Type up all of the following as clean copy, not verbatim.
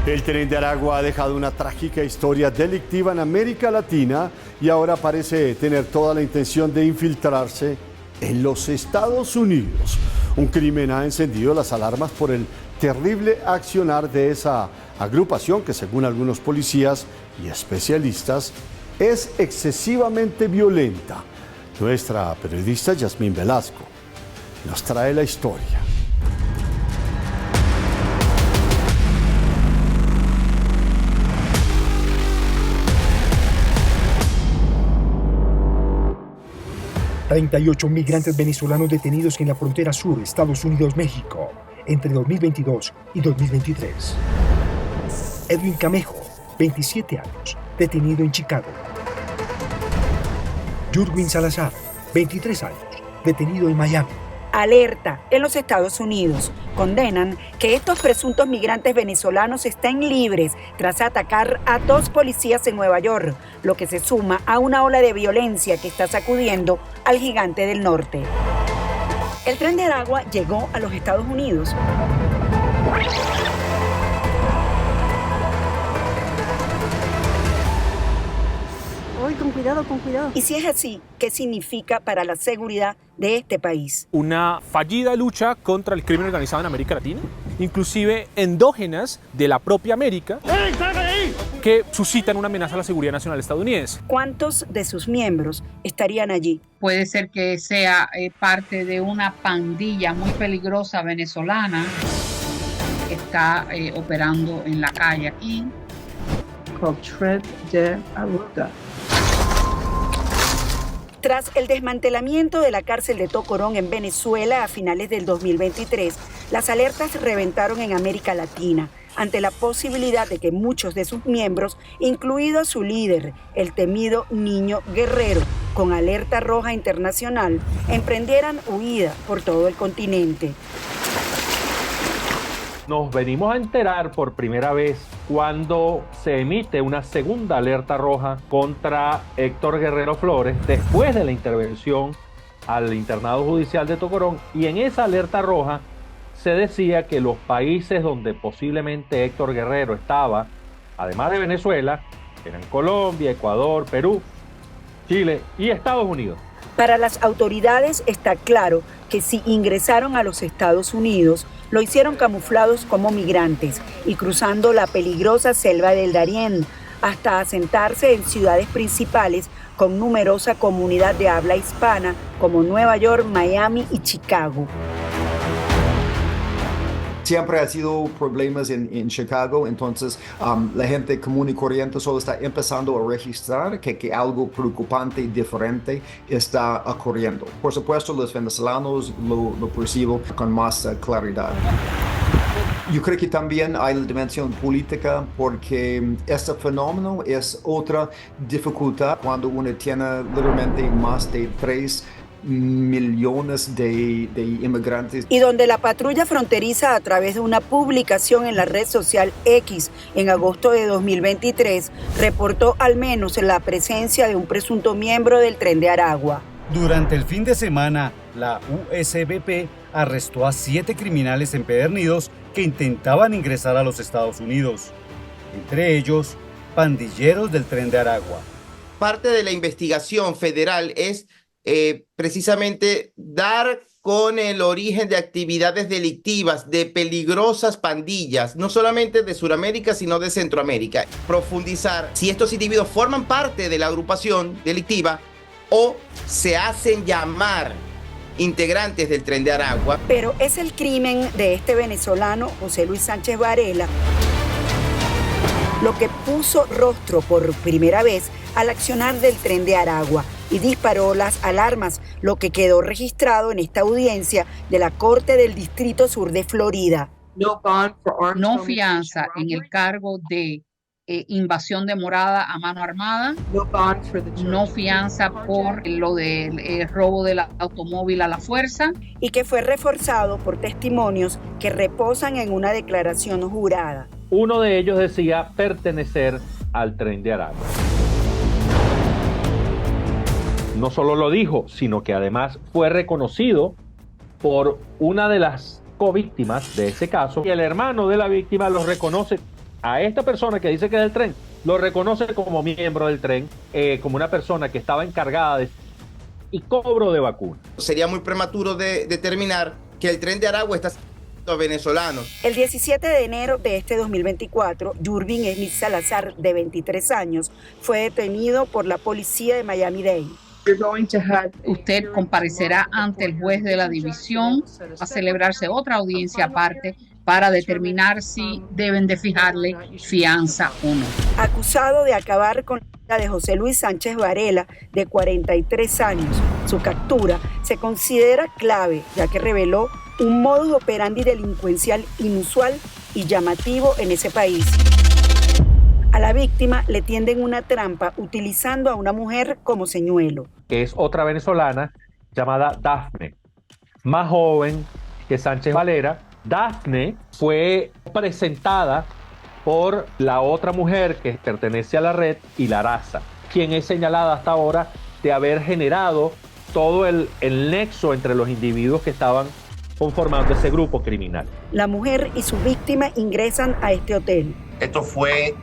El Tren de Aragua ha dejado una trágica historia delictiva en América Latina y ahora parece tener toda la intención de infiltrarse en los Estados Unidos. Un crimen ha encendido las alarmas por el terrible accionar de esa agrupación que, según algunos policías y especialistas, es excesivamente violenta. Nuestra periodista Yasmín Velasco nos trae la historia. $38 migrantes venezolanos detenidos en la frontera sur, Estados Unidos-México, entre 2022 y 2023. Edwin Camejo, 27 años, detenido en Chicago. Jurwin Salazar, 23 años, detenido en Miami. Alerta en los Estados Unidos. Condenan que estos presuntos migrantes venezolanos estén libres tras atacar a 2 policías en Nueva York, lo que se suma a una ola de violencia que está sacudiendo al gigante del norte. El Tren de Aragua llegó a los Estados Unidos. Con cuidado, con cuidado. Y si es así, ¿qué significa para la seguridad de este país? Una fallida lucha contra el crimen organizado en América Latina, inclusive endógenas de la propia América, que suscitan una amenaza a la seguridad nacional estadounidense. ¿Cuántos de sus miembros estarían allí? Puede ser que sea parte de una pandilla muy peligrosa venezolana que está operando en la calle aquí. Called Tren de Aragua. Tras el desmantelamiento de la cárcel de Tocorón en Venezuela a finales del 2023, las alertas reventaron en América Latina ante la posibilidad de que muchos de sus miembros, incluido su líder, el temido Niño Guerrero, con alerta roja internacional, emprendieran huida por todo el continente. Nos venimos a enterar por primera vez cuando se emite una segunda alerta roja contra Héctor Guerrero Flores después de la intervención al internado judicial de Tocorón, y en esa alerta roja se decía que los países donde posiblemente Héctor Guerrero estaba, además de Venezuela, eran Colombia, Ecuador, Perú, Chile y Estados Unidos. Para las autoridades está claro que si ingresaron a los Estados Unidos, lo hicieron camuflados como migrantes y cruzando la peligrosa selva del Darién hasta asentarse en ciudades principales con numerosa comunidad de habla hispana como Nueva York, Miami y Chicago. Siempre ha sido problemas en Chicago, entonces la gente común y corriente solo está empezando a registrar que algo preocupante y diferente está ocurriendo. Por supuesto, los venezolanos lo perciben con más claridad. Yo creo que también hay la dimensión política porque este fenómeno es otra dificultad cuando uno tiene literalmente más de 3 millones de inmigrantes. Y donde la patrulla fronteriza, a través de una publicación en la red social X en agosto de 2023, reportó al menos la presencia de un presunto miembro del Tren de Aragua. Durante el fin de semana, la USBP arrestó a 7 criminales empedernidos que intentaban ingresar a los Estados Unidos, entre ellos pandilleros del Tren de Aragua. Parte de la investigación federal es precisamente dar con el origen de actividades delictivas de peligrosas pandillas, no solamente de Sudamérica, sino de Centroamérica. Profundizar si estos individuos forman parte de la agrupación delictiva o se hacen llamar integrantes del Tren de Aragua. Pero es el crimen de este venezolano, José Luis Sánchez Varela, lo que puso rostro por primera vez al accionar del Tren de Aragua y disparó las alarmas, lo que quedó registrado en esta audiencia de la Corte del Distrito Sur de Florida. No fianza en el cargo de invasión de morada a mano armada, no fianza por lo del robo del automóvil a la fuerza. Y que fue reforzado por testimonios que reposan en una declaración jurada. Uno de ellos decía pertenecer al Tren de Aragua. No solo lo dijo, sino que además fue reconocido por una de las covíctimas de ese caso, y el hermano de la víctima lo reconoce a esta persona que dice que es del tren, lo reconoce como miembro del tren, como una persona que estaba encargada de y cobro de vacuna. Sería muy prematuro de determinar que el Tren de Aragua está a venezolanos. El 17 de enero de este 2024, Yurvin Smith Salazar, de 23 años, fue detenido por la policía de Miami-Dade. Usted comparecerá ante el juez de la división a celebrarse otra audiencia aparte para determinar si deben de fijarle fianza o no. Acusado de acabar con la de José Luis Sánchez Varela, de 43 años. Su captura se considera clave, ya que reveló un modus operandi delincuencial inusual y llamativo en ese país. A la víctima le tienden una trampa utilizando a una mujer como señuelo. Que es otra venezolana llamada Dafne, más joven que Sánchez Varela. Dafne fue presentada por la otra mujer que pertenece a la red, Hilaraza, quien es señalada hasta ahora de haber generado todo el nexo entre los individuos que estaban conformando ese grupo criminal. La mujer y su víctima ingresan a este hotel. Esto fue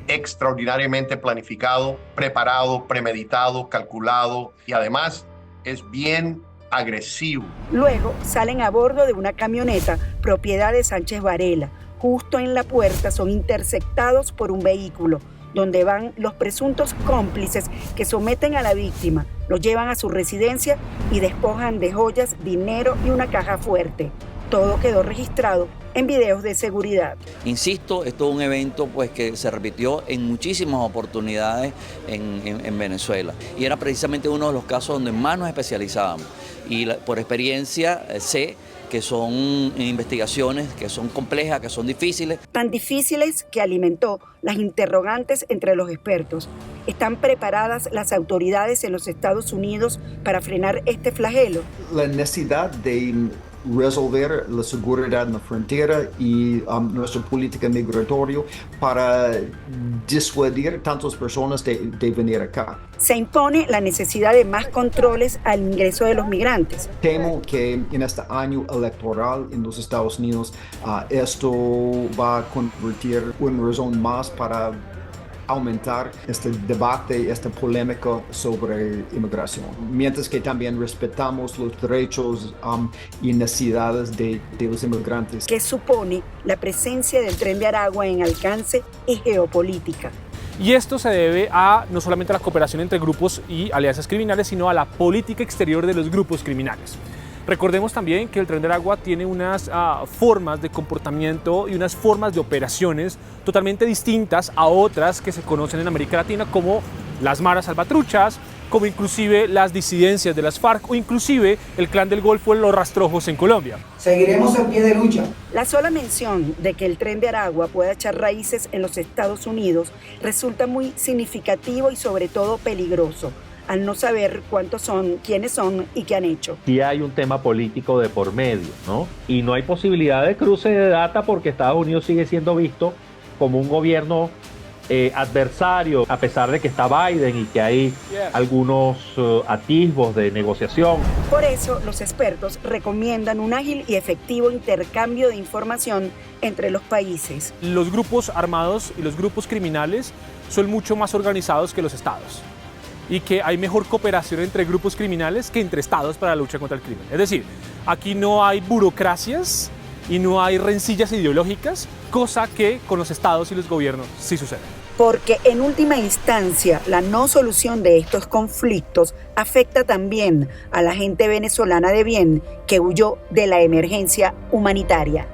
extraordinariamente planificado, preparado, premeditado, calculado y además es bien agresivo. Luego salen a bordo de una camioneta propiedad de Sánchez Varela. Justo en la puerta son interceptados por un vehículo donde van los presuntos cómplices que someten a la víctima, lo llevan a su residencia y despojan de joyas, dinero y una caja fuerte. Todo quedó registrado en videos de seguridad. Insisto, esto es un evento pues, que se repitió en muchísimas oportunidades en Venezuela y era precisamente uno de los casos donde más nos especializábamos y por experiencia sé que son investigaciones que son complejas, que son difíciles. Tan difíciles que alimentó las interrogantes entre los expertos. ¿Están preparadas las autoridades en los Estados Unidos para frenar este flagelo? La necesidad de resolver la seguridad en la frontera y nuestra política migratoria para disuadir tantas personas de venir acá. Se impone la necesidad de más controles al ingreso de los migrantes. Temo que en este año electoral en los Estados Unidos esto va a convertir una razón más para aumentar este debate, esta polémica sobre inmigración, mientras que también respetamos los derechos y necesidades de los inmigrantes. ¿Qué supone la presencia del Tren de Aragua en alcance y geopolítica? Y esto se debe a no solamente a la cooperación entre grupos y alianzas criminales, sino a la política exterior de los grupos criminales. Recordemos también que el Tren de Aragua tiene unas formas de comportamiento y unas formas de operaciones totalmente distintas a otras que se conocen en América Latina, como las maras salvatruchas, como inclusive las disidencias de las FARC o inclusive el Clan del Golfo en los rastrojos en Colombia. Seguiremos en pie de lucha. La sola mención de que el Tren de Aragua pueda echar raíces en los Estados Unidos resulta muy significativo y sobre todo peligroso, al no saber cuántos son, quiénes son y qué han hecho. Sí hay un tema político de por medio, ¿no? Y no hay posibilidad de cruce de data porque Estados Unidos sigue siendo visto como un gobierno adversario, a pesar de que está Biden y que hay algunos atisbos de negociación. Por eso, los expertos recomiendan un ágil y efectivo intercambio de información entre los países. Los grupos armados y los grupos criminales son mucho más organizados que los estados, y que hay mejor cooperación entre grupos criminales que entre estados para la lucha contra el crimen. Es decir, aquí no hay burocracias y no hay rencillas ideológicas, cosa que con los estados y los gobiernos sí sucede. Porque en última instancia, la no solución de estos conflictos afecta también a la gente venezolana de bien que huyó de la emergencia humanitaria.